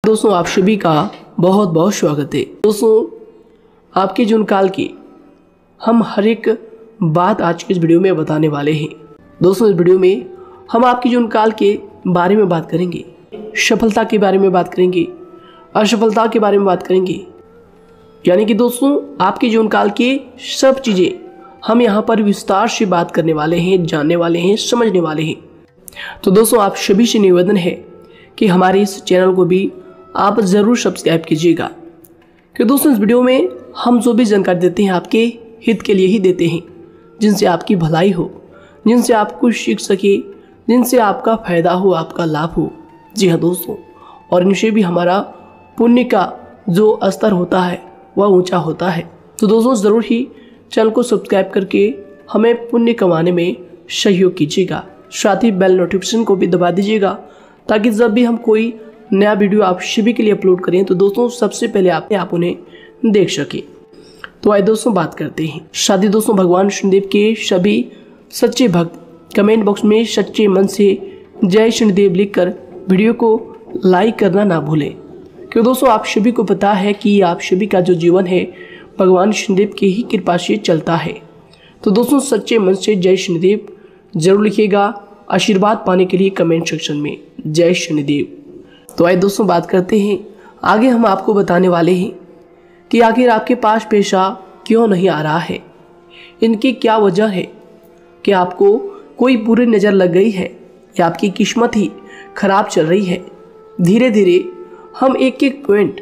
दोस्तों आप सभी का बहुत बहुत स्वागत है। दोस्तों आपके जीवन काल की हम हर एक बात आज के इस वीडियो में बताने वाले हैं। दोस्तों इस वीडियो में हम आपके जीवन काल के बारे में बात करेंगे, सफलता के बारे में बात करेंगे, असफलता के बारे में बात करेंगे। यानी कि दोस्तों आपके जीवन काल के सब चीज़ें हम यहाँ पर विस्तार से बात करने वाले हैं, जानने वाले हैं, समझने वाले हैं। तो दोस्तों आप सभी से निवेदन है कि हमारे इस चैनल को भी आप ज़रूर सब्सक्राइब कीजिएगा, कि दोस्तों इस वीडियो में हम जो भी जानकारी देते हैं आपके हित के लिए ही देते हैं, जिनसे आपकी भलाई हो, जिनसे आप कुछ सीख सके, जिनसे आपका फ़ायदा हो, आपका लाभ हो। जी हाँ दोस्तों, और इनसे भी हमारा पुण्य का जो स्तर होता है वह ऊंचा होता है। तो दोस्तों ज़रूर ही चैनल को सब्सक्राइब करके हमें पुण्य कमाने में सहयोग कीजिएगा। साथ ही बेल नोटिफिकेशन को भी दबा दीजिएगा, ताकि जब भी हम कोई नया वीडियो आप सभी के लिए अपलोड करें तो दोस्तों सबसे पहले आप उन्हें देख सकें। तो आइए दोस्तों बात करते हैं। शादी दोस्तों भगवान शनिदेव के सभी सच्चे भक्त कमेंट बॉक्स में सच्चे मन से जय शनिदेव लिखकर वीडियो को लाइक करना ना भूलें, क्योंकि दोस्तों आप सभी को पता है कि आप सभी का जो जीवन है भगवान शनिदेव की ही कृपा से चलता है। तो दोस्तों सच्चे मन से जय शनिदेव जरूर लिखिएगा, आशीर्वाद पाने के लिए कमेंट सेक्शन में जय शनिदेव। तो आइए दोस्तों बात करते हैं। आगे हम आपको बताने वाले हैं कि आखिर आपके पास पैसा क्यों नहीं आ रहा है, इनकी क्या वजह है, कि आपको कोई बुरी नज़र लग गई है या आपकी किस्मत ही खराब चल रही है। धीरे धीरे हम एक एक पॉइंट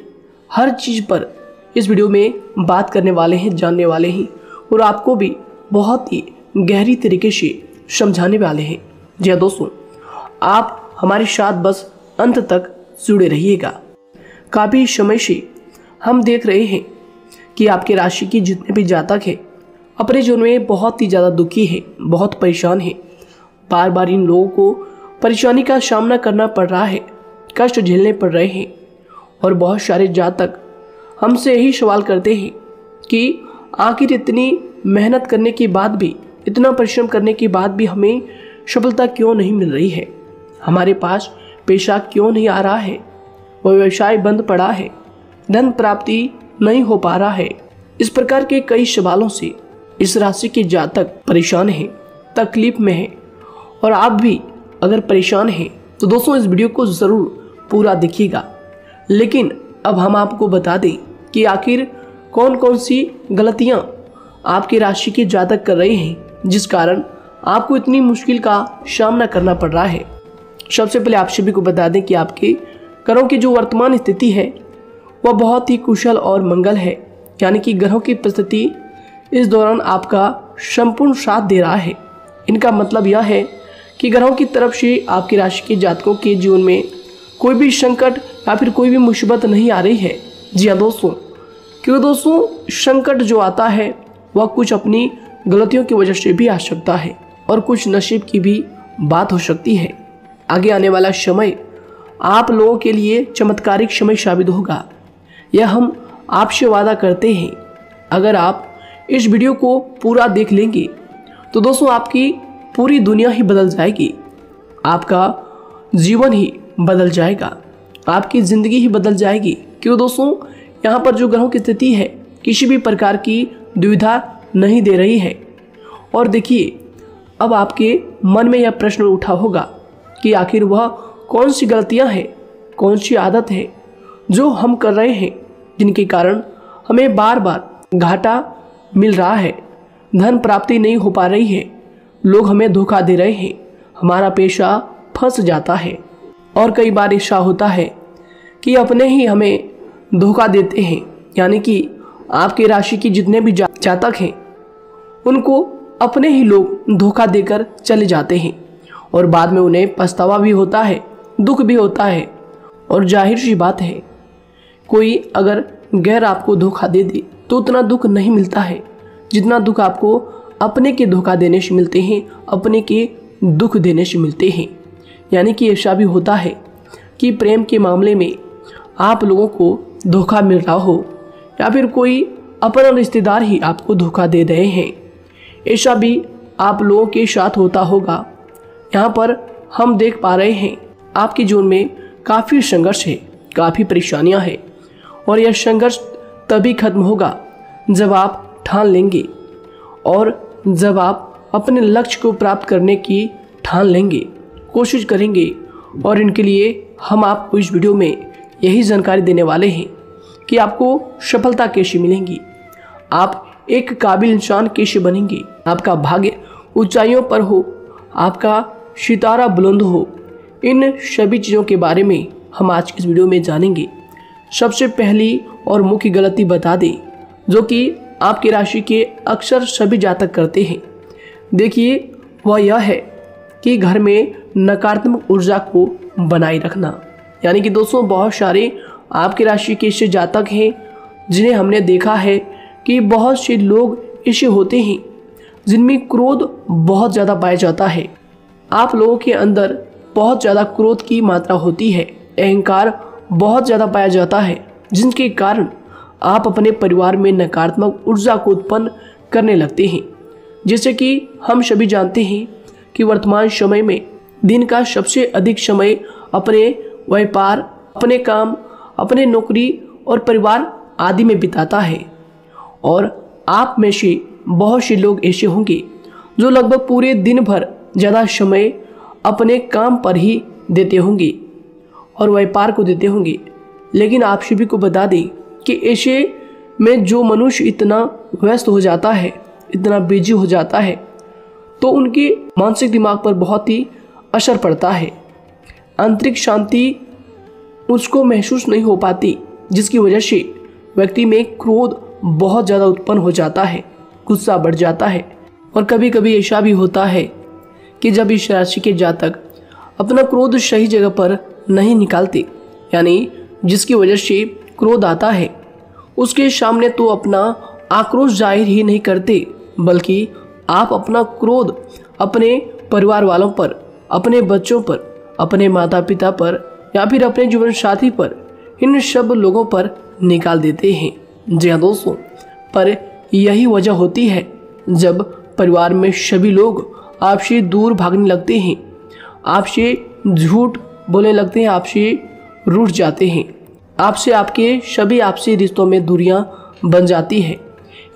हर चीज़ पर इस वीडियो में बात करने वाले हैं, जानने वाले हैं, और आपको भी बहुत ही गहरी तरीके से समझाने वाले हैं। जी हाँ दोस्तों, आप हमारे साथ बस अंत तक जुड़े रहिएगा। काफ़ी समय से हम देख रहे हैं कि आपके राशि की जितने भी जातक हैं अपने जीवन में बहुत ही ज़्यादा दुखी है, बहुत परेशान है। बार बार इन लोगों को परेशानी का सामना करना पड़ रहा है, कष्ट झेलने पड़ रहे हैं। और बहुत सारे जातक हमसे यही सवाल करते हैं कि आखिर इतनी मेहनत करने के बाद भी, इतना परिश्रम करने के बाद भी हमें सफलता क्यों नहीं मिल रही है, हमारे पास पैसा क्यों नहीं आ रहा है, वह व्यवसाय बंद पड़ा है, धन प्राप्ति नहीं हो पा रहा है। इस प्रकार के कई सवालों से इस राशि के जातक परेशान हैं, तकलीफ में हैं। और आप भी अगर परेशान हैं तो दोस्तों इस वीडियो को ज़रूर पूरा देखिएगा। लेकिन अब हम आपको बता दें कि आखिर कौन कौन सी गलतियां आपकी राशि के जातक कर रहे हैं, जिस कारण आपको इतनी मुश्किल का सामना करना पड़ रहा है। सबसे पहले आप सभी को बता दें कि आपके ग्रहों की जो वर्तमान स्थिति है वह बहुत ही कुशल और मंगल है। यानी कि ग्रहों की परिस्थिति इस दौरान आपका संपूर्ण साथ दे रहा है। इनका मतलब यह है कि ग्रहों की तरफ से आपकी राशि के जातकों के जीवन में कोई भी संकट या फिर कोई भी मुसीबत नहीं आ रही है। जी हाँ दोस्तों, क्योंकि दोस्तों संकट जो आता है वह कुछ अपनी गलतियों की वजह से भी आ सकता है, और कुछ नसीब की भी बात हो सकती है। आगे आने वाला समय आप लोगों के लिए चमत्कारिक समय साबित होगा, यह हम आपसे वादा करते हैं। अगर आप इस वीडियो को पूरा देख लेंगे तो दोस्तों आपकी पूरी दुनिया ही बदल जाएगी, आपका जीवन ही बदल जाएगा, आपकी ज़िंदगी ही बदल जाएगी। क्यों दोस्तों यहाँ पर जो ग्रहों की स्थिति है किसी भी प्रकार की दुविधा नहीं दे रही है। और देखिए अब आपके मन में यह प्रश्न उठा होगा कि आखिर वह कौन सी गलतियां हैं, कौन सी आदत है जो हम कर रहे हैं, जिनके कारण हमें बार बार घाटा मिल रहा है, धन प्राप्ति नहीं हो पा रही है, लोग हमें धोखा दे रहे हैं, हमारा पैसा फंस जाता है। और कई बार ऐसा होता है कि अपने ही हमें धोखा देते हैं। यानी कि आपकी राशि की जितने भी जातक हैं उनको अपने ही लोग धोखा देकर चले जाते हैं, और बाद में उन्हें पछतावा भी होता है, दुख भी होता है। और जाहिर सी बात है, कोई अगर गैर आपको धोखा दे दे तो उतना दुख नहीं मिलता है जितना दुख आपको अपने के धोखा देने से मिलते हैं, अपने के दुख देने से मिलते हैं। यानी कि ऐसा भी होता है कि प्रेम के मामले में आप लोगों को धोखा मिल रहा हो, या फिर कोई अपना रिश्तेदार ही आपको धोखा दे रहे हैं। ऐसा भी आप लोगों के साथ होता होगा। यहाँ पर हम देख पा रहे हैं आपके जीवन में काफ़ी संघर्ष है, काफ़ी परेशानियां हैं और यह संघर्ष तभी खत्म होगा जब आप ठान लेंगे और जब आप अपने लक्ष्य को प्राप्त करने की ठान लेंगे, कोशिश करेंगे। और इनके लिए हम आपको इस वीडियो में यही जानकारी देने वाले हैं कि आपको सफलता कैसे मिलेंगी, आप एक काबिल इंसान कैसे बनेंगे, आपका भाग्य ऊंचाइयों पर हो, आपका सितारा बुलंद हो। इन सभी चीज़ों के बारे में हम आज की इस वीडियो में जानेंगे। सबसे पहली और मुख्य गलती बता दें जो कि आपकी राशि के अक्सर सभी जातक करते हैं। देखिए, वह यह है कि घर में नकारात्मक ऊर्जा को बनाए रखना। यानी कि दोस्तों, बहुत सारे आपकी राशि के ऐसे जातक हैं जिन्हें हमने देखा है कि बहुत से लोग ऐसे होते हैं जिनमें क्रोध बहुत ज़्यादा पाया जाता है। आप लोगों के अंदर बहुत ज़्यादा क्रोध की मात्रा होती है, अहंकार बहुत ज़्यादा पाया जाता है, जिनके कारण आप अपने परिवार में नकारात्मक ऊर्जा को उत्पन्न करने लगते हैं। जैसे कि हम सभी जानते हैं कि वर्तमान समय में दिन का सबसे अधिक समय अपने व्यापार, अपने काम, अपने नौकरी और परिवार आदि में बिताता है। और आप में से बहुत से लोग ऐसे होंगे जो लगभग पूरे दिन भर ज़्यादा समय अपने काम पर ही देते होंगे और व्यापार को देते होंगे। लेकिन आप सभी को बता दें कि ऐसे में जो मनुष्य इतना व्यस्त हो जाता है, इतना बिजी हो जाता है, तो उनके मानसिक दिमाग पर बहुत ही असर पड़ता है। आंतरिक शांति उसको महसूस नहीं हो पाती, जिसकी वजह से व्यक्ति में क्रोध बहुत ज़्यादा उत्पन्न हो जाता है, गुस्सा बढ़ जाता है। और कभी कभी ऐसा भी होता है कि जब इस राशि के जातक अपना क्रोध सही जगह पर नहीं निकालते, यानी जिसकी वजह से क्रोध आता है, उसके सामने तो अपना आक्रोश जाहिर ही नहीं करते, बल्कि आप अपना क्रोध अपने परिवार वालों पर, अपने बच्चों पर, अपने माता पिता पर या फिर अपने जीवन साथी पर, इन सब लोगों पर निकाल देते हैं। जी हाँ दोस्तों, पर यही वजह होती है जब परिवार में सभी लोग आपसे दूर भागने लगते हैं, आपसे झूठ बोलने लगते हैं, आपसे रूठ जाते हैं, आपसे आपके सभी आपसी रिश्तों में दूरियां बन जाती है।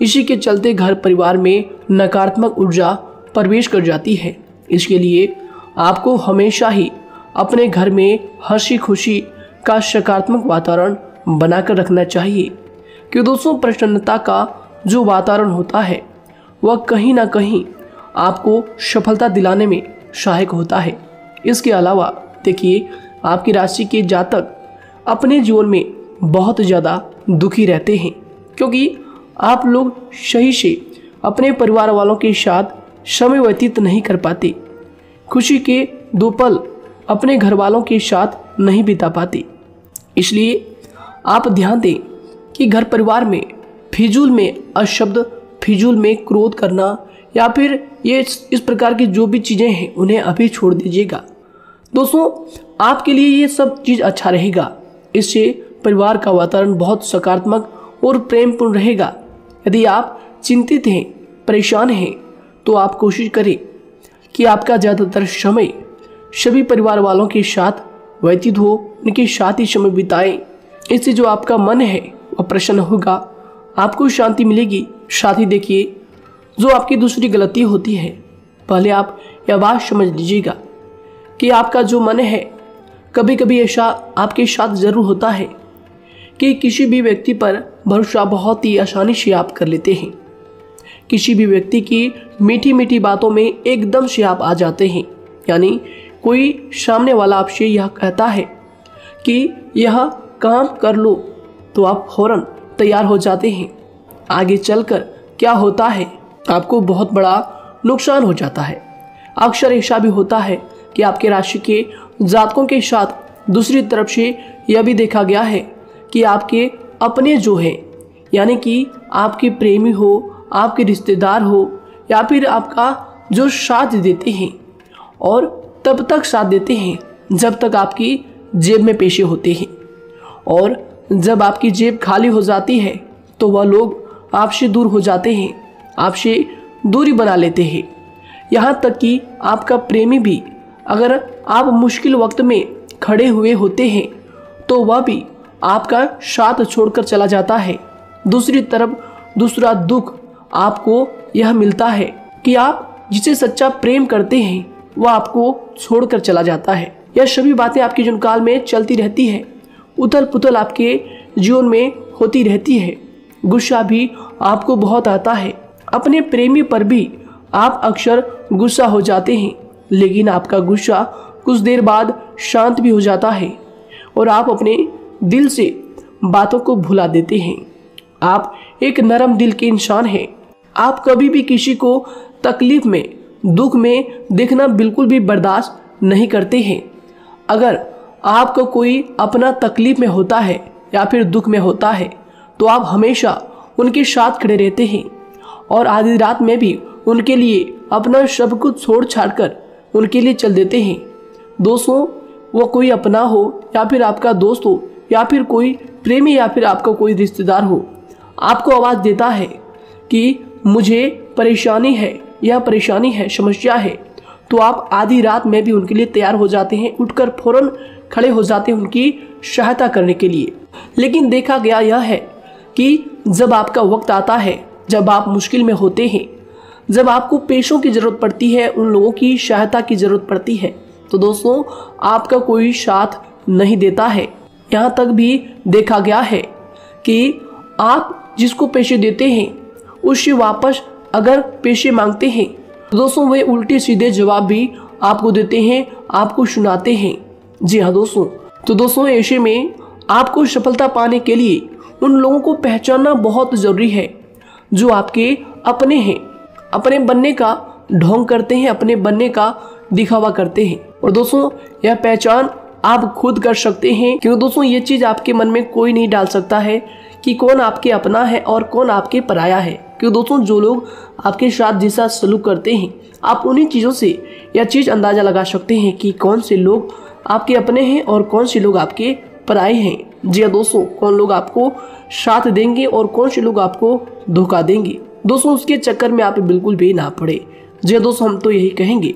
इसी के चलते घर परिवार में नकारात्मक ऊर्जा प्रवेश कर जाती है। इसके लिए आपको हमेशा ही अपने घर में हंसी खुशी का सकारात्मक वातावरण बनाकर रखना चाहिए। कि दोस्तों, प्रसन्नता का जो वातावरण होता है वह कहीं ना कहीं आपको सफलता दिलाने में सहायक होता है। इसके अलावा देखिए, आपकी राशि के जातक अपने जीवन में बहुत ज़्यादा दुखी रहते हैं, क्योंकि आप लोग सही से अपने परिवार वालों के साथ समय व्यतीत नहीं कर पाते, खुशी के दो पल अपने घर वालों के साथ नहीं बिता पाते। इसलिए आप ध्यान दें कि घर परिवार में फिजूल में अशब्द, फिजूल में क्रोध करना या फिर ये इस प्रकार की जो भी चीज़ें हैं उन्हें अभी छोड़ दीजिएगा। दोस्तों, आपके लिए ये सब चीज़ अच्छा रहेगा। इससे परिवार का वातावरण बहुत सकारात्मक और प्रेमपूर्ण रहेगा। यदि आप चिंतित हैं, परेशान हैं, तो आप कोशिश करें कि आपका ज़्यादातर समय सभी परिवार वालों के साथ व्यतीत हो, उनके साथ ही समय बिताएं। इससे जो आपका मन है वह प्रसन्न होगा, आपको शांति मिलेगी। साथ ही देखिए, जो आपकी दूसरी गलती होती है, पहले आप यह बात समझ लीजिएगा कि आपका जो मन है, कभी कभी ऐसा आपके साथ ज़रूर होता है कि किसी भी व्यक्ति पर भरोसा बहुत ही आसानी से आप कर लेते हैं। किसी भी व्यक्ति की मीठी मीठी बातों में एकदम से आप आ जाते हैं। यानी कोई सामने वाला आपसे यह कहता है कि यह काम कर लो, तो आप फौरन तैयार हो जाते हैं। आगे चलकर क्या होता है, आपको बहुत बड़ा नुकसान हो जाता है। अक्सर ऐसा भी होता है कि आपके राशि के जातकों के साथ दूसरी तरफ से यह भी देखा गया है कि आपके अपने जो हैं, यानी कि आपके प्रेमी हो, आपके रिश्तेदार हो या फिर आपका जो साथ देते हैं, और तब तक साथ देते हैं जब तक आपकी जेब में पैसे होते हैं, और जब आपकी जेब खाली हो जाती है तो वह लोग आपसे दूर हो जाते हैं, आपसे दूरी बना लेते हैं। यहाँ तक कि आपका प्रेमी भी, अगर आप मुश्किल वक्त में खड़े हुए होते हैं तो वह भी आपका साथ छोड़कर चला जाता है। दूसरी तरफ दूसरा दुख आपको यह मिलता है कि आप जिसे सच्चा प्रेम करते हैं वह आपको छोड़कर चला जाता है। यह सभी बातें आपके जीवन काल में चलती रहती है। उथल पुथल आपके जीवन में होती रहती है। गुस्सा भी आपको बहुत आता है। अपने प्रेमी पर भी आप अक्सर गुस्सा हो जाते हैं, लेकिन आपका गुस्सा कुछ देर बाद शांत भी हो जाता है और आप अपने दिल से बातों को भुला देते हैं। आप एक नरम दिल के इंसान हैं। आप कभी भी किसी को तकलीफ में, दुख में देखना बिल्कुल भी बर्दाश्त नहीं करते हैं। अगर आपको कोई अपना तकलीफ में होता है या फिर दुख में होता है तो आप हमेशा उनके साथ खड़े रहते हैं और आधी रात में भी उनके लिए अपना सब कुछ छोड़ छाड़ कर उनके लिए चल देते हैं। दोस्तों, वो कोई अपना हो या फिर आपका दोस्त हो या फिर कोई प्रेमी या फिर आपका कोई रिश्तेदार हो, आपको आवाज़ देता है कि मुझे परेशानी है, यह परेशानी है, समस्या है, तो आप आधी रात में भी उनके लिए तैयार हो जाते हैं, उठकर फौरन खड़े हो जाते हैं उनकी सहायता करने के लिए। लेकिन देखा गया यह है कि जब आपका वक्त आता है, जब आप मुश्किल में होते हैं, जब आपको पैसों की ज़रूरत पड़ती है, उन लोगों की सहायता की ज़रूरत पड़ती है, तो दोस्तों आपका कोई साथ नहीं देता है। यहाँ तक भी देखा गया है कि आप जिसको पैसे देते हैं उससे वापस अगर पैसे मांगते हैं तो दोस्तों वे उल्टे सीधे जवाब भी आपको देते हैं, आपको सुनाते हैं। जी हाँ दोस्तों, तो दोस्तों ऐसे में आपको सफलता पाने के लिए उन लोगों को पहचानना बहुत ज़रूरी है जो आपके अपने हैं, अपने बनने का ढोंग करते हैं, अपने बनने का दिखावा करते हैं। और दोस्तों यह पहचान आप खुद कर सकते हैं, क्योंकि दोस्तों ये चीज़ आपके मन में कोई नहीं डाल सकता है कि कौन आपके अपना है और कौन आपके पराया है। क्योंकि दोस्तों जो लोग आपके साथ जैसा सलूक करते हैं, आप उन्हीं चीज़ों से यह चीज़ अंदाज़ा लगा सकते हैं कि कौन से लोग आपके अपने हैं और कौन से लोग आपके पराए हैं। जी हाँ दोस्तों, कौन लोग आपको साथ देंगे और कौन से लोग आपको धोखा देंगे। दोस्तों उसके चक्कर में आप बिल्कुल भी ना पड़े। जी दोस्तों, हम तो यही कहेंगे,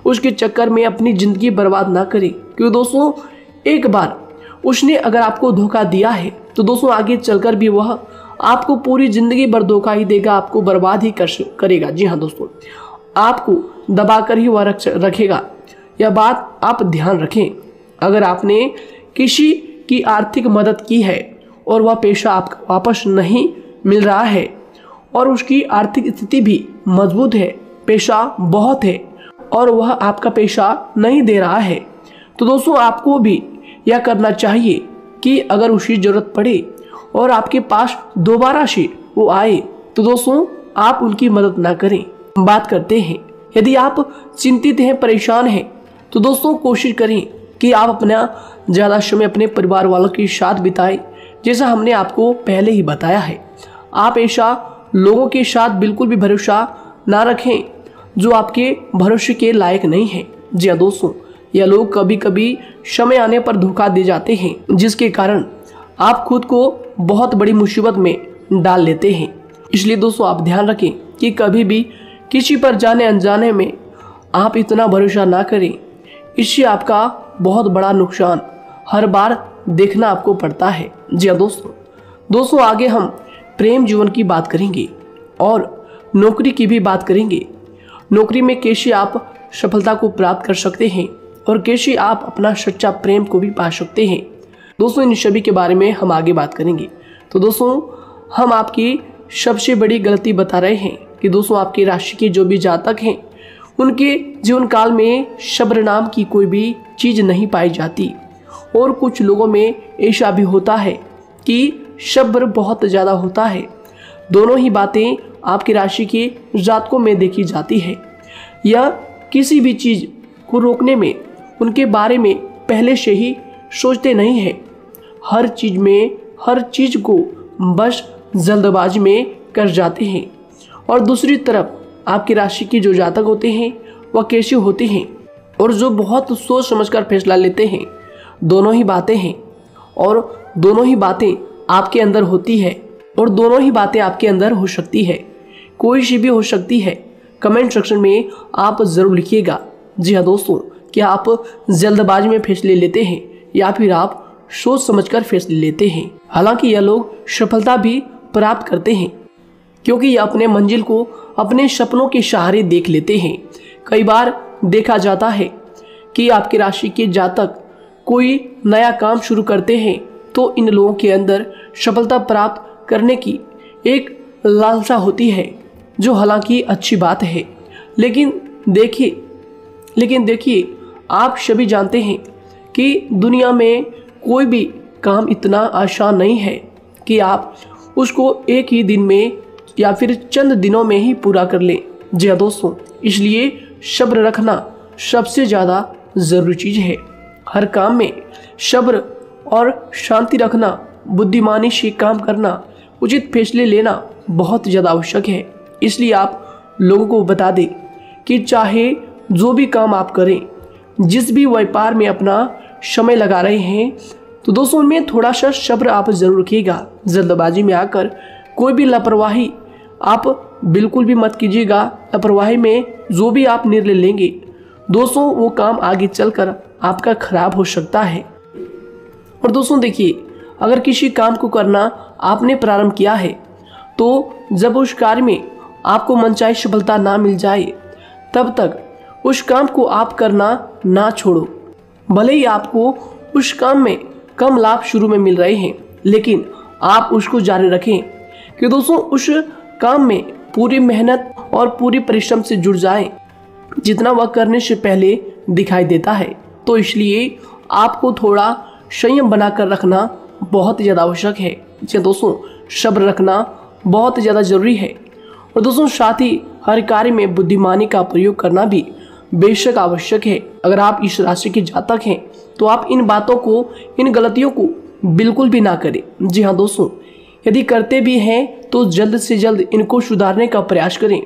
उसके चक्कर में अपनी ज़िंदगी बर्बाद ना करें, क्योंकि दोस्तों एक बार उसने अगर आपको धोखा दिया है तो दोस्तों आगे चलकर भी वह आपको पूरी ज़िंदगी भर धोखा ही देगा, आपको बर्बाद ही करेगा। जी हाँ दोस्तों, आपको दबा कर ही वह रखेगा। यह बात आप ध्यान रखें। अगर आपने किसी की आर्थिक मदद की है और वह पैसा आपको वापस नहीं मिल रहा है और उसकी आर्थिक स्थिति भी मजबूत है, पैसा बहुत है और वह आपका पैसा नहीं दे रहा है, तो दोस्तों आपको भी यह करना चाहिए कि अगर उसकी ज़रूरत पड़े और आपके पास दोबारा से वो आए तो दोस्तों आप उनकी मदद ना करें। बात करते हैं, यदि आप चिंतित हैं, परेशान हैं, तो दोस्तों कोशिश करें कि आप अपना ज़्यादा समय अपने परिवार वालों के साथ बिताएं, जैसा हमने आपको पहले ही बताया है। आप ऐसा लोगों के साथ बिल्कुल भी भरोसा ना रखें जो आपके भरोसे के लायक नहीं है। जी हाँ दोस्तों, यह लोग कभी कभी समय आने पर धोखा दे जाते हैं, जिसके कारण आप खुद को बहुत बड़ी मुसीबत में डाल लेते हैं। इसलिए दोस्तों आप ध्यान रखें कि कभी भी किसी पर जाने अनजाने में आप इतना भरोसा ना करें, इससे आपका बहुत बड़ा नुकसान हर बार देखना आपको पड़ता है। जी हाँ दोस्तों आगे हम प्रेम जीवन की बात करेंगे और नौकरी की भी बात करेंगे। नौकरी में कैसे आप सफलता को प्राप्त कर सकते हैं और कैसे आप अपना सच्चा प्रेम को भी पा सकते हैं। दोस्तों इन सभी के बारे में हम आगे बात करेंगे। तो दोस्तों हम आपकी सबसे बड़ी गलती बता रहे हैं कि दोस्तों आपकी राशि के जो भी जातक हैं उनके जीवन काल में सब्र नाम की कोई भी चीज़ नहीं पाई जाती, और कुछ लोगों में ऐसा भी होता है कि सब्र बहुत ज़्यादा होता है। दोनों ही बातें आपकी राशि के जातकों में देखी जाती है। या किसी भी चीज़ को रोकने में उनके बारे में पहले से ही सोचते नहीं हैं, हर चीज़ को बस जल्दबाजी में कर जाते हैं। और दूसरी तरफ आपकी राशि के जो जातक होते हैं वह कैसे होते हैं और जो बहुत सोच समझकर फैसला लेते हैं। दोनों ही बातें हैं और दोनों ही बातें आपके अंदर होती है और दोनों ही बातें आपके अंदर हो सकती है, कोई सी भी हो सकती है। कमेंट सेक्शन में आप ज़रूर लिखिएगा। जी हाँ दोस्तों, क्या आप जल्दबाजी में फैसले लेते हैं या फिर आप सोच समझकर फैसले लेते हैं। हालांकि यह लोग सफलता भी प्राप्त करते हैं क्योंकि ये अपने मंजिल को अपने सपनों के सहारे देख लेते हैं। कई बार देखा जाता है कि आपकी राशि के जातक कोई नया काम शुरू करते हैं तो इन लोगों के अंदर सफलता प्राप्त करने की एक लालसा होती है, जो हालांकि अच्छी बात है। लेकिन देखिए आप सभी जानते हैं कि दुनिया में कोई भी काम इतना आसान नहीं है कि आप उसको एक ही दिन में या फिर चंद दिनों में ही पूरा कर लें। जी हाँ दोस्तों, इसलिए सब्र रखना सबसे ज़्यादा ज़रूरी चीज़ है। हर काम में सब्र और शांति रखना, बुद्धिमानी से काम करना, उचित फैसले लेना बहुत ज़्यादा आवश्यक है। इसलिए आप लोगों को बता दें कि चाहे जो भी काम आप करें, जिस भी व्यापार में अपना समय लगा रहे हैं, तो दोस्तों उनमें थोड़ा सा सब्र आप जरूर रखिएगा। जल्दबाजी में आकर कोई भी लापरवाही आप बिल्कुल भी मत कीजिएगा। लापरवाही में जो भी आप निर्णय लेंगे दोस्तों, वो काम आगे चलकर आपका खराब हो सकता है। और दोस्तों देखिए, अगर किसी काम को करना आपने प्रारंभ किया है तो जब उस कार्य में आपको मनचाही सफलता ना मिल जाए तब तक उस काम को आप करना ना छोड़ो। भले ही आपको उस काम में कम लाभ शुरू में मिल रहे हैं, लेकिन आप उसको जारी रखें कि दोस्तों उस काम में पूरी मेहनत और पूरी परिश्रम से जुड़ जाएं, जितना वह करने से पहले दिखाई देता है। तो इसलिए आपको थोड़ा संयम बनाकर रखना बहुत ज़्यादा आवश्यक है। जी दोस्तों, सब्र रखना बहुत ज़्यादा ज़रूरी है। और दोस्तों साथ ही हर कार्य में बुद्धिमानी का प्रयोग करना भी बेशक आवश्यक है। अगर आप इस राशि के जातक हैं तो आप इन बातों को, इन गलतियों को बिल्कुल भी ना करें। जी हाँ दोस्तों, यदि करते भी हैं तो जल्द से जल्द इनको सुधारने का प्रयास करें।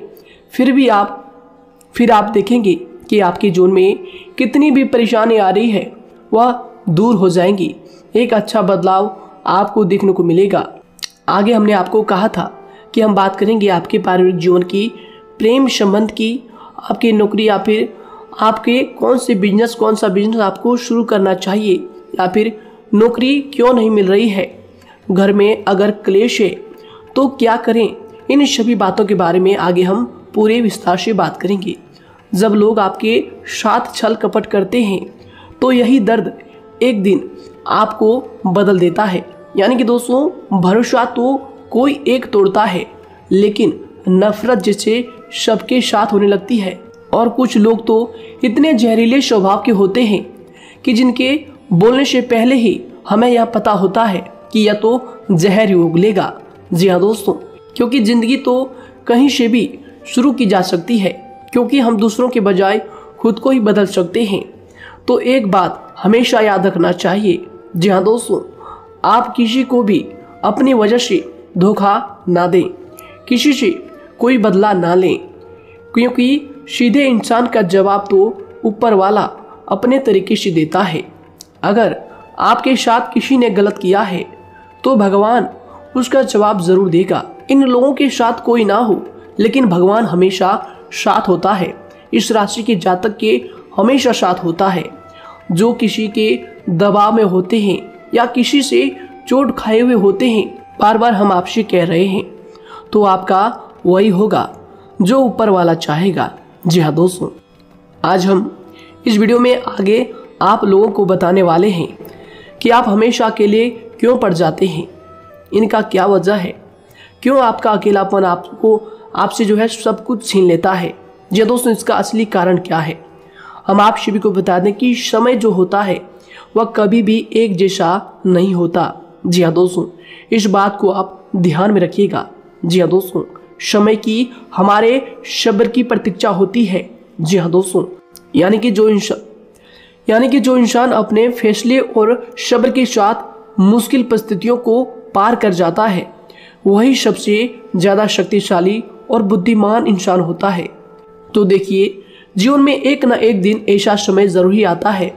फिर आप देखेंगे कि आपके जीवन में कितनी भी परेशानी आ रही है वह दूर हो जाएंगी। एक अच्छा बदलाव आपको देखने को मिलेगा। आगे हमने आपको कहा था कि हम बात करेंगे आपके पारिवारिक जीवन की, प्रेम संबंध की, आपकी नौकरी या फिर आपके कौन सा बिजनेस आपको शुरू करना चाहिए, या फिर नौकरी क्यों नहीं मिल रही है, घर में अगर क्लेश है तो क्या करें। इन सभी बातों के बारे में आगे हम पूरे विस्तार से बात करेंगे। जब लोग आपके साथ छल कपट करते हैं तो यही दर्द एक दिन आपको बदल देता है। यानी कि दोस्तों, भरोसा तो कोई एक तोड़ता है, लेकिन नफरत जैसे सबके साथ होने लगती है। और कुछ लोग तो इतने जहरीले स्वभाव के होते हैं कि जिनके बोलने से पहले ही हमें यह पता होता है कि यह तो जहर ही उगलेगा। जी हाँ दोस्तों, क्योंकि जिंदगी तो कहीं से भी शुरू की जा सकती है, क्योंकि हम दूसरों के बजाय खुद को ही बदल सकते हैं। तो एक बात हमेशा याद रखना चाहिए। जी हाँ दोस्तों, आप किसी को भी अपनी वजह से धोखा ना दें, किसी से कोई बदला ना लें, क्योंकि सीधे इंसान का जवाब तो ऊपर वाला अपने तरीके से देता है। अगर आपके साथ किसी ने गलत किया है तो भगवान उसका जवाब जरूर देगा। इन लोगों के साथ कोई ना हो, लेकिन भगवान हमेशा साथ होता है। इस राशि के जातक के हमेशा साथ होता है। जो किसी के दबाव में होते हैं या किसी से चोट खाए हुए होते हैं, बार बार हम आपसे कह रहे हैं, तो आपका वही होगा जो ऊपर वाला चाहेगा। जी हाँ दोस्तों, आज हम इस वीडियो में आगे आप लोगों को बताने वाले हैं कि आप हमेशा अकेले क्यों पड़ जाते हैं, इनका क्या वजह है, क्यों आपका अकेलापन आपसे जो है सब कुछ छीन लेता है। जी दोस्तों, इसका असली कारण क्या है हम आप सभी को बता दें कि समय जो होता है वह कभी भी एक जैसा नहीं होता। जी हाँ दोस्तों, इस बात को आप ध्यान में रखिएगा। जी हाँ दोस्तों, समय की हमारे सब्र की प्रतीक्षा होती है। जी हाँ दोस्तों, यानी कि जो इंसान अपने फैसले और सब्र के साथ मुश्किल परिस्थितियों को पार कर जाता है, वही सबसे ज़्यादा शक्तिशाली और बुद्धिमान इंसान होता है। तो देखिए, जीवन में एक न एक दिन ऐसा समय जरूर ही आता है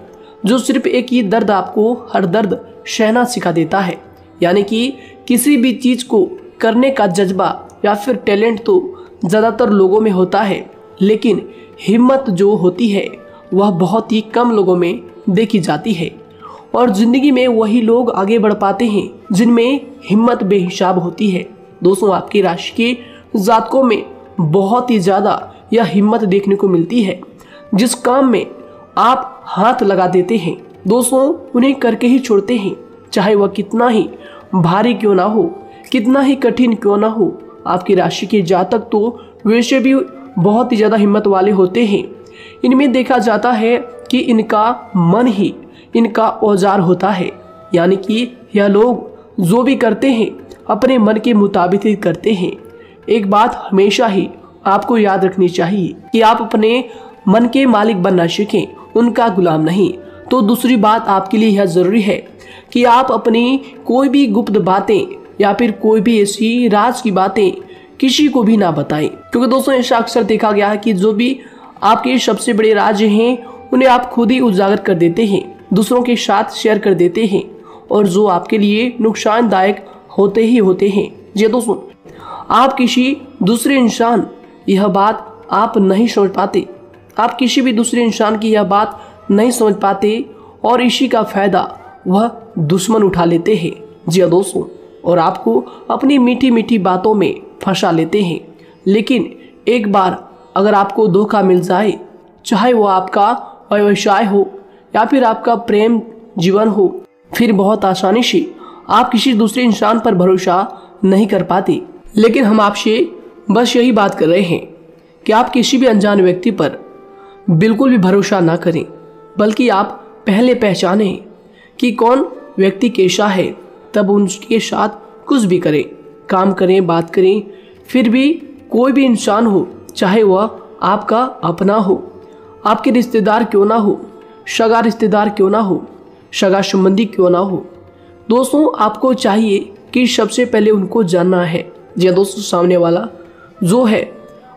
जो सिर्फ एक ही दर्द आपको हर दर्द सहना सिखा देता है। यानी कि किसी भी चीज़ को करने का जज्बा या फिर टैलेंट तो ज़्यादातर लोगों में होता है, लेकिन हिम्मत जो होती है वह बहुत ही कम लोगों में देखी जाती है। और जिंदगी में वही लोग आगे बढ़ पाते हैं जिनमें हिम्मत बेहिसाब होती है। दोस्तों, आपकी राशि के जातकों में बहुत ही ज्यादा यह हिम्मत देखने को मिलती है। जिस काम में आप हाथ लगा देते हैं दोस्तों, उन्हें करके ही छोड़ते हैं, चाहे वह कितना ही भारी क्यों ना हो, कितना ही कठिन क्यों ना हो। आपकी राशि के जातक तो वैसे भी बहुत ही ज्यादा हिम्मत वाले होते हैं। इनमें देखा जाता है कि इनका मन ही इनका औजार होता है, यानी कि यह लोग जो भी करते हैं अपने मन के मुताबिक ही करते हैं। एक बात हमेशा ही आपको याद रखनी चाहिए कि आप अपने मन के मालिक बनना सीखें, उनका गुलाम नहीं। तो दूसरी बात आपके लिए यह जरूरी है कि आप अपनी कोई भी गुप्त बातें या फिर कोई भी ऐसी राज की बातें किसी को भी ना बताएं, क्योंकि दोस्तों ऐसा अक्सर देखा गया है कि जो भी आपके सबसे बड़े राज हैं उन्हें आप खुद ही उजागर कर देते हैं, दूसरों के साथ शेयर कर देते हैं, और जो आपके लिए नुकसानदायक होते ही होते हैं। जी दोस्तों, आप किसी दूसरे इंसान यह बात आप नहीं समझ पाते, आप किसी भी दूसरे इंसान की यह बात नहीं समझ पाते, और इसी का फायदा वह दुश्मन उठा लेते हैं। जी दोस्तों, और आपको अपनी मीठी मीठी बातों में फंसा लेते हैं। लेकिन एक बार अगर आपको धोखा मिल जाए, चाहे वो आपका व्यवसाय हो या फिर आपका प्रेम जीवन हो, फिर बहुत आसानी से आप किसी दूसरे इंसान पर भरोसा नहीं कर पाते। लेकिन हम आपसे बस यही बात कर रहे हैं कि आप किसी भी अनजान व्यक्ति पर बिल्कुल भी भरोसा ना करें, बल्कि आप पहले पहचानें कि कौन व्यक्ति कैसा है, तब उनके साथ कुछ भी करें, काम करें, बात करें। फिर भी कोई भी इंसान हो, चाहे वह आपका अपना हो, आपके रिश्तेदार क्यों ना हो, सगा रिश्तेदार क्यों ना हो, सगा संबंधी क्यों ना हो, दोस्तों आपको चाहिए कि सबसे पहले उनको जानना है जी दोस्तों, सामने वाला जो है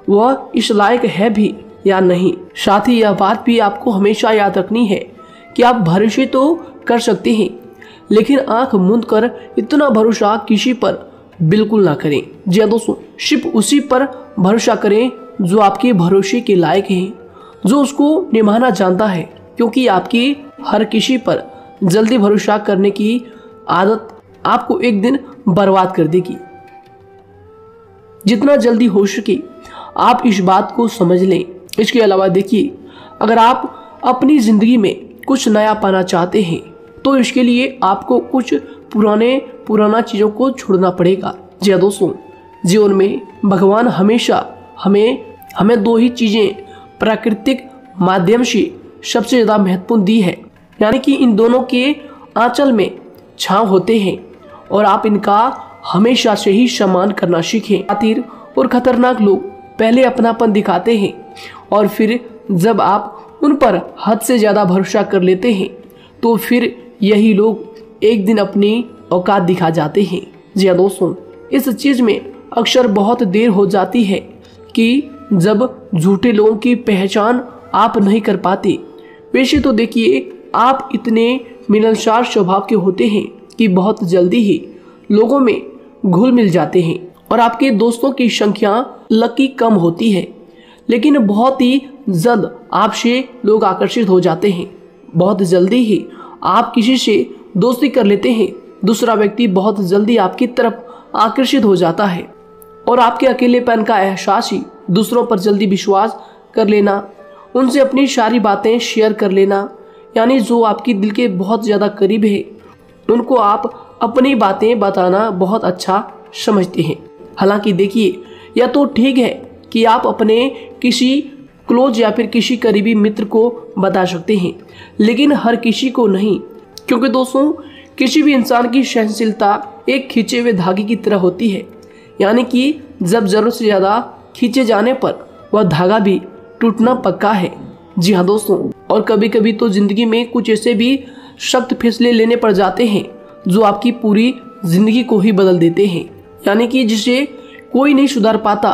वह इस लायक है भी या नहीं। साथ ही यह बात भी आपको हमेशा याद रखनी है कि आप भरोसे तो कर सकते हैं, लेकिन आंख मूंद कर इतना भरोसा किसी पर बिल्कुल ना करें। जी दोस्तों, सिर्फ उसी पर भरोसा करें जो आपके भरोसे के लायक है, जो उसको निभाना जानता है, क्योंकि आपकी हर किसी पर जल्दी भरोसा करने की आदत आपको एक दिन बर्बाद कर देगी। जितना जल्दी हो सके आप इस बात को समझ लें। इसके अलावा देखिए, अगर आप अपनी जिंदगी में कुछ नया पाना चाहते हैं तो इसके लिए आपको कुछ पुराना चीज़ों को छोड़ना पड़ेगा। जी हाँ दोस्तों, जीवन में भगवान हमेशा हमें दो ही चीज़ें प्राकृतिक माध्यम से सबसे ज़्यादा महत्वपूर्ण दी है, यानी कि इन दोनों के आंचल में छांव होते हैं, और आप इनका हमेशा से ही सम्मान करना सीखें। शातिर और खतरनाक लोग पहले अपनापन दिखाते हैं, और फिर जब आप उन पर हद से ज़्यादा भरोसा कर लेते हैं तो फिर यही लोग एक दिन अपनी औकात दिखा जाते हैं। जी हाँ दोस्तों, इस चीज़ में अक्सर बहुत देर हो जाती है कि जब झूठे लोगों की पहचान आप नहीं कर पाते। वैसे तो देखिए, आप इतने मिलनसार स्वभाव के होते हैं कि बहुत जल्दी ही लोगों में घुल मिल जाते हैं, और आपके दोस्तों की संख्या लकी कम होती है, लेकिन बहुत ही जल्द आपसे लोग आकर्षित हो जाते हैं। बहुत जल्दी ही आप किसी से दोस्ती कर लेते हैं, दूसरा व्यक्ति बहुत जल्दी आपकी तरफ आकर्षित हो जाता है, और आपके अकेलेपन का एहसास ही दूसरों पर जल्दी विश्वास कर लेना, उनसे अपनी सारी बातें शेयर कर लेना, यानी जो आपकी दिल के बहुत ज़्यादा करीब है उनको आप अपनी बातें बताना बहुत अच्छा समझते हैं। हालांकि देखिए, यह तो ठीक है कि आप अपने किसी क्लोज या फिर किसी करीबी मित्र को बता सकते हैं, लेकिन हर किसी को नहीं, क्योंकि दोस्तों किसी भी इंसान की सहनशीलता एक खींचे हुए धागे की तरह होती है, यानी कि जब जरूरत से ज़्यादा खींचे जाने पर वह धागा भी टूटना पक्का है। जी हाँ दोस्तों, और कभी कभी तो जिंदगी में कुछ ऐसे भी सख्त फैसले लेने पड़ जाते हैं जो आपकी पूरी जिंदगी को ही बदल देते हैं, यानी कि जिसे कोई नहीं सुधार पाता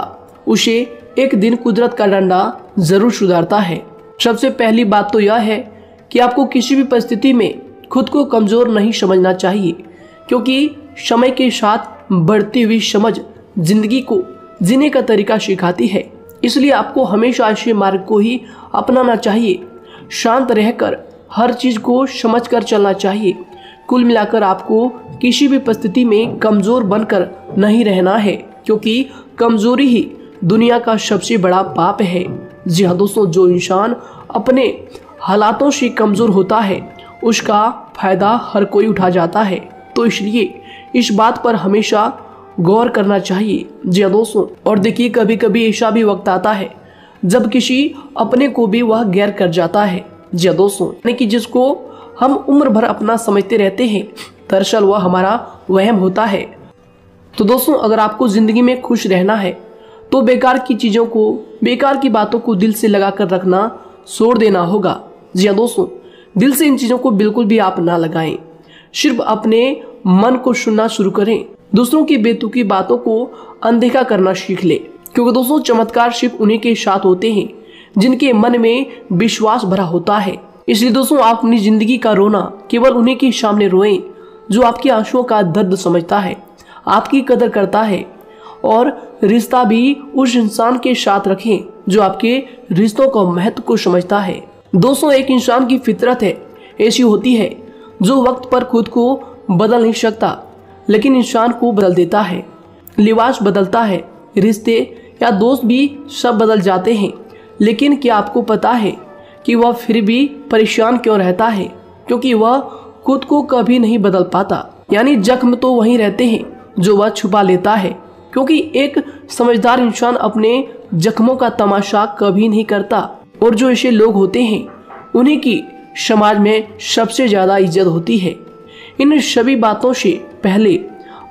उसे एक दिन कुदरत का डंडा जरूर सुधारता है। सबसे पहली बात तो यह है कि आपको किसी भी परिस्थिति में खुद को कमजोर नहीं समझना चाहिए, क्योंकि समय के साथ बढ़ती हुई समझ जिंदगी को जीने का तरीका सिखाती है। इसलिए आपको हमेशा ऐसे मार्ग को ही अपनाना चाहिए। शांत रहकर हर चीज़ को समझ कर चलना चाहिए। कुल मिलाकर आपको किसी भी परिस्थिति में कमज़ोर बनकर नहीं रहना है, क्योंकि कमज़ोरी ही दुनिया का सबसे बड़ा पाप है। जी हाँ दोस्तों, जो इंसान अपने हालातों से कमज़ोर होता है उसका फ़ायदा हर कोई उठा जाता है। तो इसलिए इस बात पर हमेशा गौर करना चाहिए। जी हाँ दोस्तों, और देखिए कभी कभी ऐसा भी वक्त आता है जब किसी अपने को भी वह गैर कर जाता है। जी हाँ दोस्तों, यानी कि जिसको हम उम्र भर अपना समझते रहते हैं, दरअसल वह हमारा वहम होता है। तो दोस्तों, अगर आपको ज़िंदगी में खुश रहना है तो बेकार की चीज़ों को, बेकार की बातों को दिल से लगा कर रखना छोड़ देना होगा। जी हाँ दोस्तों, दिल से इन चीज़ों को बिल्कुल भी आप ना लगाएं। सिर्फ अपने मन को सुनना शुरू करें। दूसरों की बेतुकी बातों को अनदेखा करना सीख ले, क्योंकि दोस्तों चमत्कार सिर्फ उन्हीं के साथ होते हैं जिनके मन में विश्वास भरा होता है। इसलिए दोस्तों, आप अपनी जिंदगी का रोना केवल उन्हीं के सामने रोएं जो आपके आंसुओं का दर्द समझता है, आपकी कदर करता है, और रिश्ता भी उस इंसान के साथ रखें जो आपके रिश्तों का महत्व को समझता है। दोस्तों, एक इंसान की फितरत है ऐसी होती है जो वक्त पर खुद को बदल नहीं सकता, लेकिन इंसान को बदल देता है। लिबास बदलता है, रिश्ते या दोस्त भी सब बदल जाते हैं, लेकिन क्या आपको पता है कि वह फिर भी परेशान क्यों रहता है? क्योंकि वह खुद को कभी नहीं बदल पाता। यानी जख्म तो वहीं रहते हैं जो वह छुपा लेता है, क्योंकि एक समझदार इंसान अपने जख्मों का तमाशा कभी नहीं करता, और जो ऐसे लोग होते हैं उन्हीं की समाज में सबसे ज़्यादा इज्जत होती है। इन सभी बातों से पहले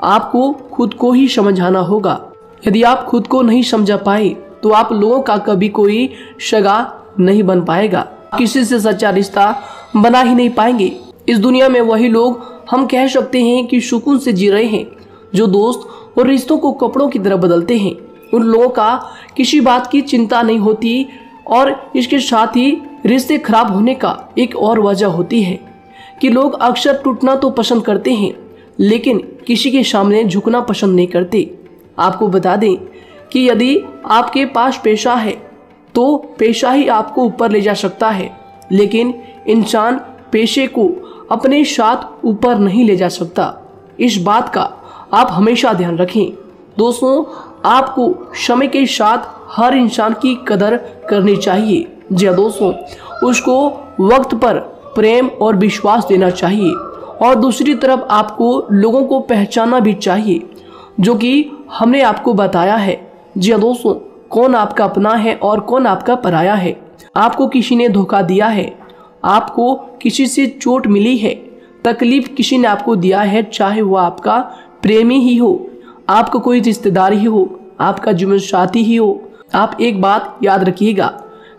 आपको खुद को ही समझाना होगा। यदि आप खुद को नहीं समझा पाए तो आप लोगों का कभी कोई सगा नहीं बन पाएगा, किसी से सच्चा रिश्ता बना ही नहीं पाएंगे। इस दुनिया में वही लोग हम कह सकते हैं कि सुकून से जी रहे हैं जो दोस्त और रिश्तों को कपड़ों की तरह बदलते हैं। उन लोगों का किसी बात की चिंता नहीं होती, और इसके साथ ही रिश्ते खराब होने का एक और वजह होती है कि लोग अक्सर टूटना तो पसंद करते हैं, लेकिन किसी के सामने झुकना पसंद नहीं करते। आपको बता दें कि यदि आपके पास पैसा है तो पैसा ही आपको ऊपर ले जा सकता है, लेकिन इंसान पैसे को अपने साथ ऊपर नहीं ले जा सकता। इस बात का आप हमेशा ध्यान रखें। दोस्तों, आपको समय के साथ हर इंसान की कदर करनी चाहिए। जी हाँ दोस्तों, उसको वक्त पर प्रेम और विश्वास देना चाहिए, और दूसरी तरफ आपको लोगों को पहचानना भी चाहिए जो कि हमने आपको बताया है। जी हाँ दोस्तों, कौन आपका अपना है और कौन आपका पराया है। आपको किसी ने धोखा दिया है, आपको किसी से चोट मिली है, तकलीफ किसी ने आपको दिया है, चाहे वो आपका प्रेमी ही हो, आपका कोई रिश्तेदार ही हो, आपका जीवन साथी ही हो। आप एक बात याद रखिएगा,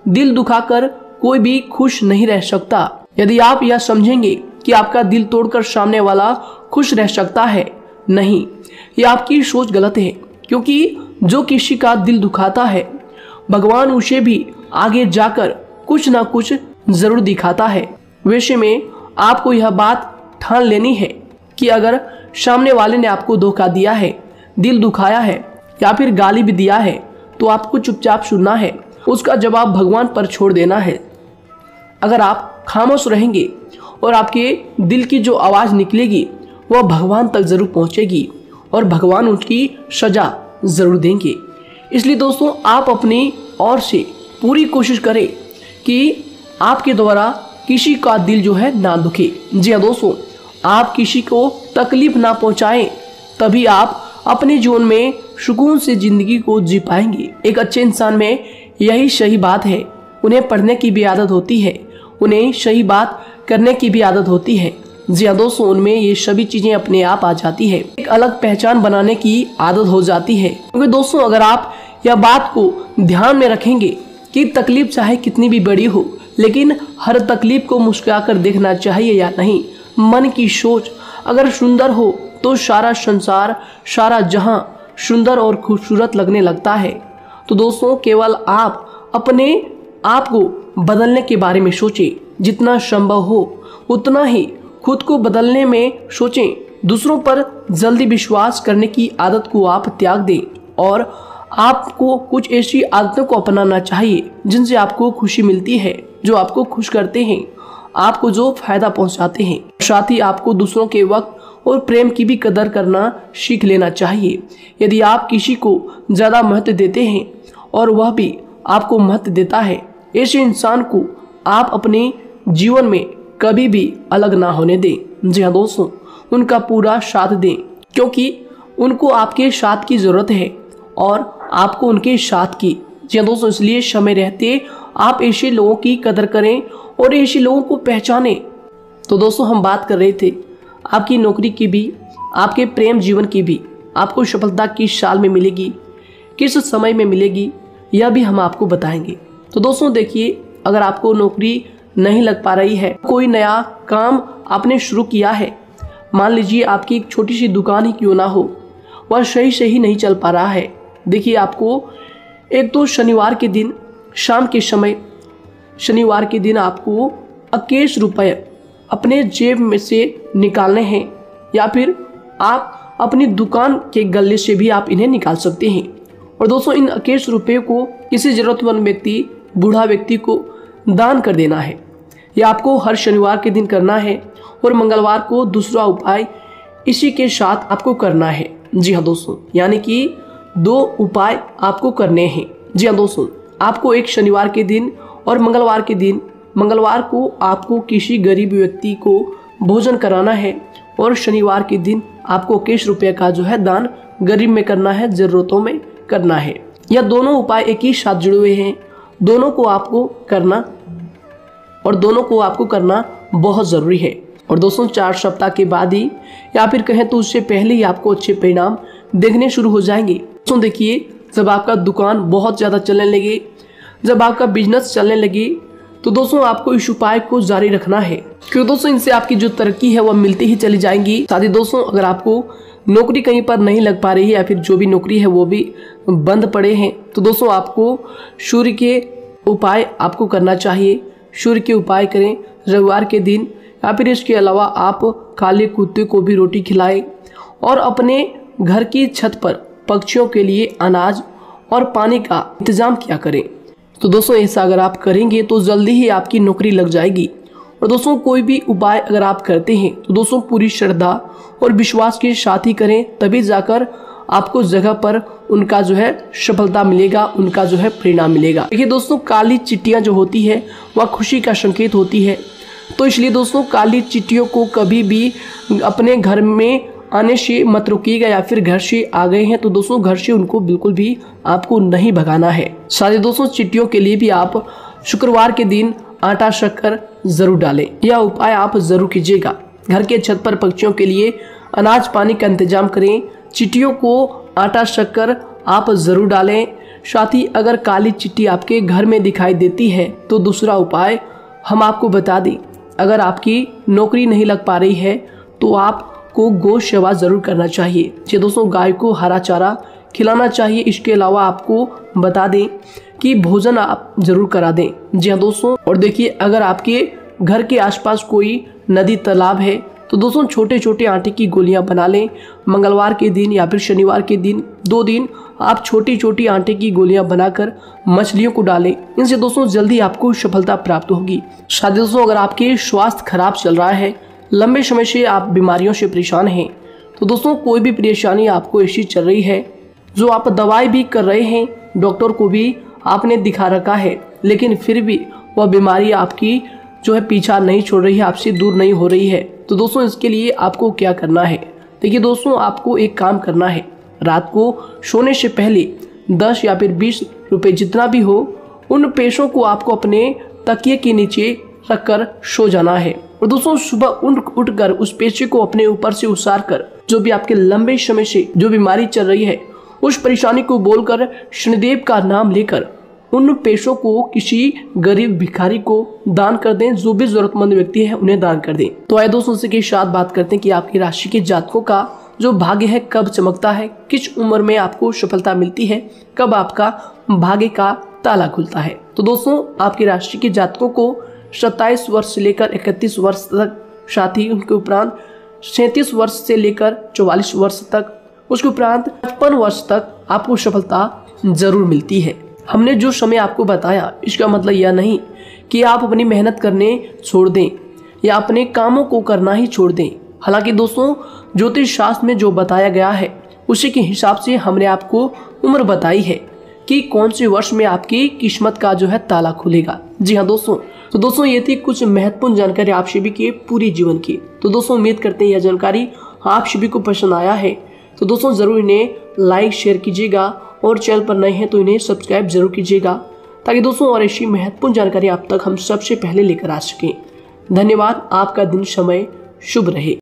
दिल दुखाकर कोई भी खुश नहीं रह सकता। यदि आप यह समझेंगे कि आपका दिल तोड़कर सामने वाला खुश रह सकता है, नहीं, ये आपकी सोच गलत है, क्योंकि जो किसी का दिल दुखाता है भगवान उसे भी आगे जाकर कुछ ना कुछ जरूर दिखाता है। वैसे में आपको यह बात ठान लेनी है कि अगर सामने वाले ने आपको धोखा दिया है, दिल दुखाया है या फिर गाली भी दिया है, तो आपको चुपचाप सुनना है, उसका जवाब भगवान पर छोड़ देना है। अगर आप खामोश रहेंगे और आपके दिल की जो आवाज़ निकलेगी वह भगवान तक जरूर पहुंचेगी, और भगवान उसकी सजा ज़रूर देंगे। इसलिए दोस्तों, आप अपनी ओर से पूरी कोशिश करें कि आपके द्वारा किसी का दिल जो है ना दुखे। जी हाँ दोस्तों, आप किसी को तकलीफ ना पहुंचाएं, तभी आप अपने जीवन में सुकून से ज़िंदगी को जी पाएंगे। एक अच्छे इंसान में यही सही बात है, उन्हें पढ़ने की भी आदत होती है, उन्हें सही बात करने की भी आदत होती है। जी हाँ दोस्तों, उनमें ये सभी चीज़ें अपने आप आ जाती है, एक अलग पहचान बनाने की आदत हो जाती है। क्योंकि दोस्तों, अगर आप यह बात को ध्यान में रखेंगे कि तकलीफ चाहे कितनी भी बड़ी हो, लेकिन हर तकलीफ को मुस्कुराकर देखना चाहिए या नहीं। मन की सोच अगर सुंदर हो तो सारा संसार, सारा जहां सुंदर और खूबसूरत लगने लगता है। तो दोस्तों, केवल आप अपने आप को बदलने के बारे में सोचें, जितना संभव हो उतना ही खुद को बदलने में सोचें। दूसरों पर जल्दी विश्वास करने की आदत को आप त्याग दें, और आपको कुछ ऐसी आदतों को अपनाना चाहिए जिनसे आपको खुशी मिलती है, जो आपको खुश करते हैं। आपको जो फायदा पहुंचाते हैं। साथ ही आपको दूसरों के वक्त और प्रेम की भी कदर करना सीख लेना चाहिए। यदि आप किसी को ज़्यादा महत्व देते हैं और वह भी आपको महत्व देता है, ऐसे इंसान को आप अपने जीवन में कभी भी अलग ना होने दें। जी हाँ दोस्तों, उनका पूरा साथ दें, क्योंकि उनको आपके साथ की ज़रूरत है और आपको उनके साथ की। जी हाँ दोस्तों, इसलिए समय रहते आप ऐसे लोगों की कदर करें और ऐसे लोगों को पहचानें। तो दोस्तों, हम बात कर रहे थे आपकी नौकरी की भी, आपके प्रेम जीवन की भी। आपको सफलता किस साल में मिलेगी, किस समय में मिलेगी, यह भी हम आपको बताएंगे। तो दोस्तों देखिए, अगर आपको नौकरी नहीं लग पा रही है, कोई नया काम आपने शुरू किया है, मान लीजिए आपकी एक छोटी सी दुकान ही क्यों ना हो, वह सही से ही नहीं चल पा रहा है। देखिए, आपको एक तो शनिवार के दिन शाम के समय, शनिवार के दिन आपको 21 रुपये अपने जेब में से निकालने हैं, या फिर आप अपनी दुकान के गले से भी आप इन्हें निकाल सकते हैं। और दोस्तों, इन 21 रुपये को किसी ज़रूरतमंद व्यक्ति, बूढ़ा व्यक्ति को दान कर देना है। यह आपको हर शनिवार के दिन करना है और मंगलवार को दूसरा उपाय इसी के साथ आपको करना है। जी हाँ दोस्तों, यानी कि 2 उपाय आपको करने हैं। जी हाँ दोस्तों, आपको एक शनिवार के दिन और मंगलवार के दिन, मंगलवार को आपको किसी गरीब व्यक्ति को भोजन कराना है और शनिवार के दिन आपको 21 रुपये का जो है दान गरीब में करना है, ज़रूरतों में करना है। यह दोनों उपाय एक ही साथ जुड़े हुए हैं, दोनों को आपको करना और दोनों को आपको करना बहुत ज़रूरी है। और दोस्तों, 4 सप्ताह के बाद ही, या फिर कहें तो उससे पहले ही आपको अच्छे परिणाम देखने शुरू हो जाएंगे। दोस्तों देखिए, जब आपका दुकान बहुत ज़्यादा चलने लगे, जब आपका बिजनेस चलने लगे, तो दोस्तों आपको इस उपाय को जारी रखना है, क्योंकि दोस्तों इनसे आपकी जो तरक्की है वह मिलती ही चली जाएंगी। साथ ही दोस्तों, अगर आपको नौकरी कहीं पर नहीं लग पा रही है या फिर जो भी नौकरी है वो भी बंद पड़े हैं, तो दोस्तों आपको सूर्य के उपाय आपको करना चाहिए। सूर्य के उपाय करें रविवार के दिन, या फिर इसके अलावा आप काले कुत्ते को भी रोटी खिलाएं और अपने घर की छत पर पक्षियों के लिए अनाज और पानी का इंतजाम किया करें। तो दोस्तों, ऐसा अगर आप करेंगे तो जल्दी ही आपकी नौकरी लग जाएगी। और दोस्तों, कोई भी उपाय अगर आप करते हैं तो दोस्तों पूरी श्रद्धा और विश्वास के साथ ही करें, तभी जाकर आपको जगह पर उनका जो है सफलता मिलेगा, उनका जो है परिणाम मिलेगा। देखिए दोस्तों, काली चिट्टियाँ जो होती है वह खुशी का संकेत होती है, तो इसलिए दोस्तों काली चिट्टियों को कभी भी अपने घर में आने से मत रोकिएगा, या फिर घर से आ गए हैं तो दोस्तों घर से उनको बिल्कुल भी आपको नहीं भगाना है। साथ ही दोस्तों, चिट्टियों के लिए भी आप शुक्रवार के दिन आटा शक्कर जरूर डालें, यह उपाय आप जरूर कीजिएगा। घर के छत पर पक्षियों के लिए अनाज पानी का इंतजाम करें, चिट्टियों को आटा शक्कर आप जरूर डालें। साथ ही अगर काली चिट्टी आपके घर में दिखाई देती है तो दूसरा उपाय हम आपको बता दें, अगर आपकी नौकरी नहीं लग पा रही है तो आपको गौ सेवा जरूर करना चाहिए। जी दोस्तों, गाय को हरा चारा खिलाना चाहिए। इसके अलावा आपको बता दें कि भोजन आप जरूर करा दें। जी हाँ दोस्तों, और देखिए, अगर आपके घर के आसपास कोई नदी तालाब है तो दोस्तों छोटे छोटे आटे की गोलियां बना लें। मंगलवार के दिन या फिर शनिवार के दिन 2 दिन आप छोटी छोटी आटे की गोलियां बनाकर मछलियों को डालें। इनसे दोस्तों जल्दी आपको सफलता प्राप्त होगी। साथ ही दोस्तों, अगर आपके स्वास्थ्य खराब चल रहा है, लंबे समय से आप बीमारियों से परेशान हैं, तो दोस्तों कोई भी परेशानी आपको ऐसी चल रही है जो आप दवाई भी कर रहे हैं, डॉक्टर को भी आपने दिखा रखा है, लेकिन फिर भी वह बीमारी आपकी जो है पीछा नहीं छोड़ रही है, आपसे दूर नहीं हो रही है, तो दोस्तों इसके लिए आपको क्या करना है। देखिए दोस्तों, आपको एक काम करना है, रात को सोने से पहले 10 या फिर 20 रुपए जितना भी हो, उन पैसों को आपको अपने तकिए के नीचे रखकर सो जाना है। और दोस्तों सुबह उठकर उस पैसे को अपने ऊपर से उतार कर, जो भी आपके लंबे समय से जो बीमारी चल रही है उस परेशानी को बोलकर शनिदेव का नाम लेकर उन पैसों को किसी गरीब भिखारी को दान कर दें। जो भी जरूरतमंद व्यक्ति है उन्हें दान कर दें। तो आइए दोस्तों, इसी के साथ बात करते हैं कि आपकी राशि के जातकों का जो भाग्य है कब चमकता है, किस उम्र में आपको सफलता मिलती है, कब आपका भाग्य का ताला खुलता है। तो दोस्तों, आपकी राशि के जातकों को 27 वर्ष से लेकर 31 वर्ष तक, साथ ही उनके उपरांत 37 वर्ष से लेकर 44 वर्ष तक, उसके उपरांत 55 वर्ष तक आपको सफलता जरूर मिलती है। हमने जो समय आपको बताया इसका मतलब यह नहीं कि आप अपनी मेहनत करने छोड़ दें या अपने कामों को करना ही छोड़ दें। हालांकि दोस्तों ज्योतिष शास्त्र में जो बताया गया है उसी के हिसाब से हमने आपको उम्र बताई है कि कौन से वर्ष में आपकी किस्मत का जो है ताला खुलेगा। जी हाँ दोस्तों, तो दोस्तों ये थी कुछ महत्वपूर्ण जानकारी आप सभी के पूरे जीवन की। तो दोस्तों उम्मीद करते हैं यह जानकारी आप सभी को पसंद आया है। तो दोस्तों जरूर इन्हें लाइक शेयर कीजिएगा और चैनल पर नए हैं तो इन्हें सब्सक्राइब जरूर कीजिएगा, ताकि दोस्तों और ऐसी महत्वपूर्ण जानकारी आप तक हम सबसे पहले लेकर आ सकें। धन्यवाद। आपका दिन समय शुभ रहे।